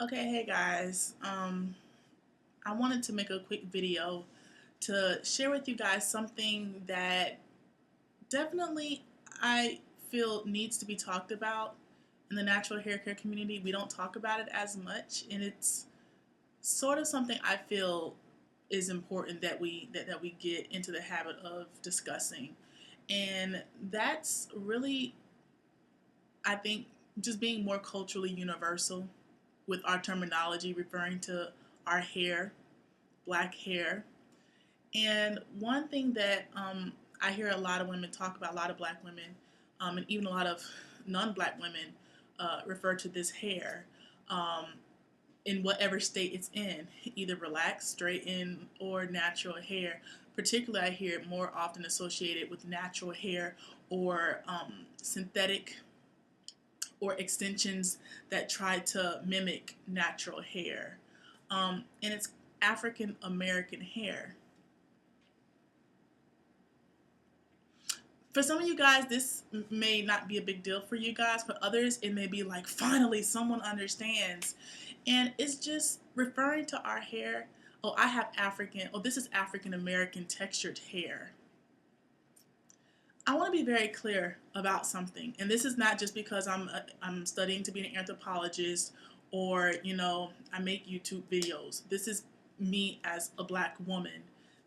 Okay, hey guys. I wanted to make a quick video to share with you guys something that definitely I feel needs to be talked about in the natural hair care community. We don't talk about it as much, and it's sort of something I feel is important that we get into the habit of discussing. And that's really, I think, just being more culturally universal with our terminology referring to our hair, black hair. And one thing that I hear a lot of women talk about, a lot of black women, and even a lot of non-black women refer to this hair um, in whatever state it's in, either relaxed, straightened, or natural hair. Particularly, I hear it more often associated with natural hair or synthetic or extensions that try to mimic natural hair. And it's African American hair. For some of you guys, this may not be a big deal for you guys. For others, it may be like, finally, someone understands. And it's just referring to our hair. Oh, I have African, oh, this is African American textured hair. I want to be very clear about something, and this is not just because I'm studying to be an anthropologist or I make YouTube videos. This is me as a black woman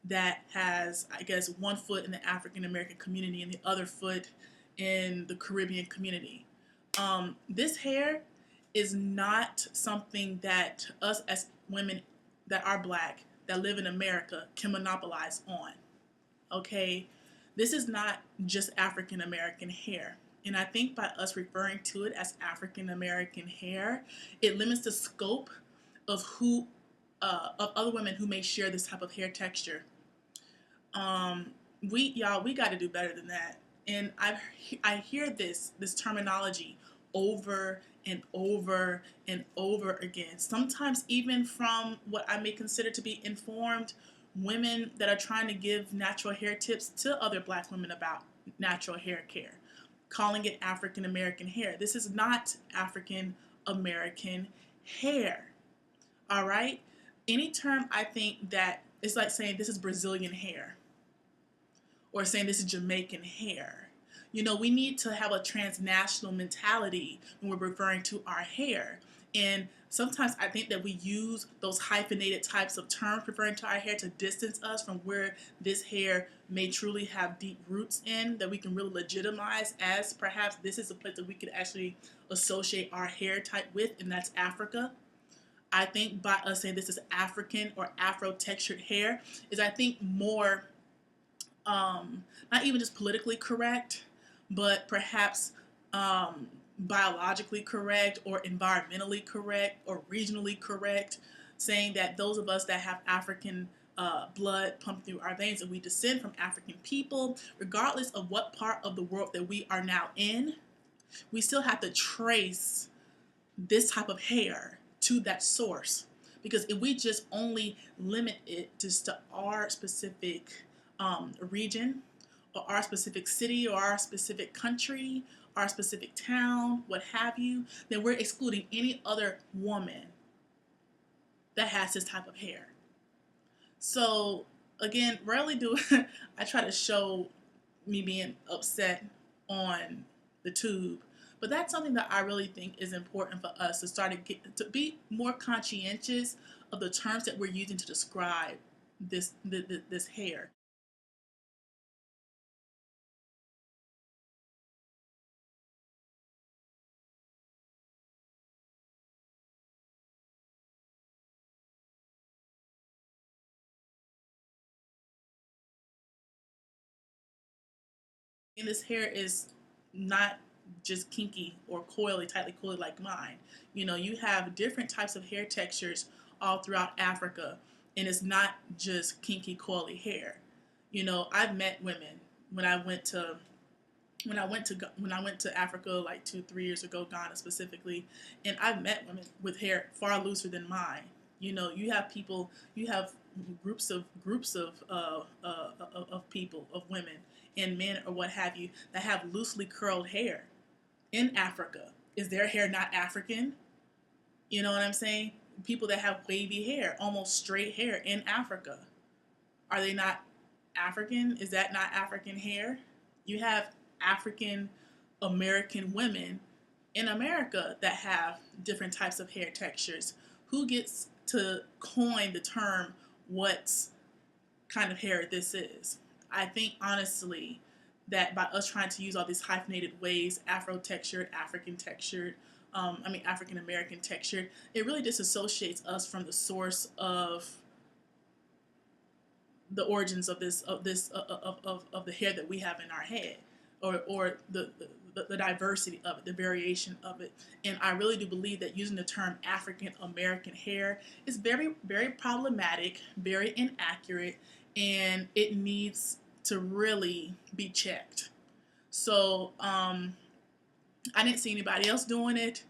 that has, I guess, one foot in the African American community and the other foot in the Caribbean community. This hair is not something that us as women that are black that live in America can monopolize on. Okay, this is not just African American hair. And I think by us referring to it as African American hair, it limits the scope of of other women who may share this type of hair texture. Um, we got to do better than that. And I hear this terminology over and over and over again. Sometimes even from what I may consider to be informed women that are trying to give natural hair tips to other black women about natural hair care, calling it African American hair. This is not African American hair. All right? Any term I think that it's like saying this is Brazilian hair or saying this is Jamaican hair. We need to have a transnational mentality when we're referring to our hair. And sometimes I think that we use those hyphenated types of terms referring to our hair to distance us from where this hair may truly have deep roots in, that we can really legitimize as perhaps this is a place that we could actually associate our hair type with, and that's Africa. I think by us saying this is African or Afro textured hair is, I think, more not even just politically correct, but perhaps biologically correct or environmentally correct or regionally correct, saying that those of us that have African blood pumped through our veins and we descend from African people, regardless of what part of the world that we are now in, we still have to trace this type of hair to that source. Because if we just only limit it just to our specific region or our specific city or our specific country, our specific town, what have you, then we're excluding any other woman that has this type of hair. So again, rarely do I try to show me being upset on the tube, but that's something that I really think is important for us to start to be more conscientious of the terms that we're using to describe this hair. And this hair is not just kinky or coily, tightly coily like mine. You have different types of hair textures all throughout Africa, and it's not just kinky, coily hair. I've met women when I went to Africa like 2 3 years ago, Ghana specifically, and I've met women with hair far looser than mine. You have people, you have groups of people, of women and men or what have you, that have loosely curled hair in Africa. Is their hair not African? You know what I'm saying? People that have wavy hair, almost straight hair in Africa. Are they not African? Is that not African hair? You have African American women in America that have different types of hair textures. Who gets to coin the term what kind of hair this is? I think honestly that by us trying to use all these hyphenated ways, Afro textured, African textured, African American textured, it really disassociates us from the source of the origins of of the hair that we have in our head, or the diversity of it, the variation of it. And I really do believe that using the term African American hair is very problematic, very inaccurate, and it needs to really be checked. So I didn't see anybody else doing it.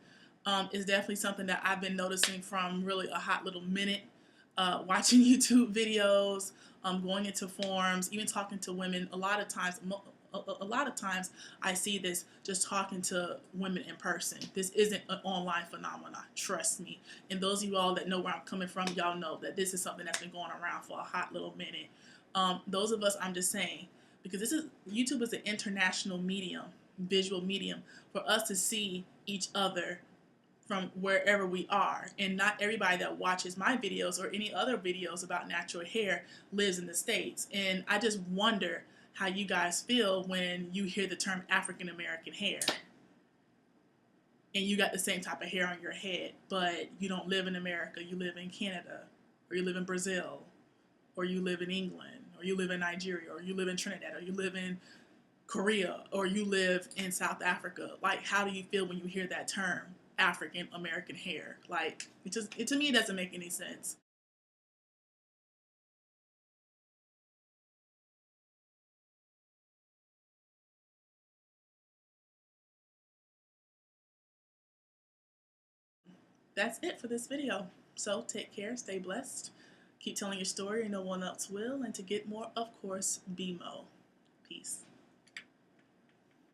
It's definitely something that I've been noticing from really a hot little minute. Watching YouTube videos, going into forums, even talking to women. A lot of times, I see this just talking to women in person. This isn't an online phenomenon. Trust me. And those of you all that know where I'm coming from, y'all know that this is something that's been going around for a hot little minute. Those of us, I'm just saying, because YouTube is an international medium, visual medium, for us to see each other from wherever we are. And not everybody that watches my videos or any other videos about natural hair lives in the States. And I just wonder how you guys feel when you hear the term African American hair and you got the same type of hair on your head, but you don't live in America, you live in Canada, or you live in Brazil, or you live in England, or you live in Nigeria, or you live in Trinidad, or you live in Korea, or you live in South Africa. Like, how do you feel when you hear that term, African American hair? Like, to me, it doesn't make any sense. That's it for this video. So take care, stay blessed, keep telling your story and no one else will, and to get more, of course, BMO. Peace.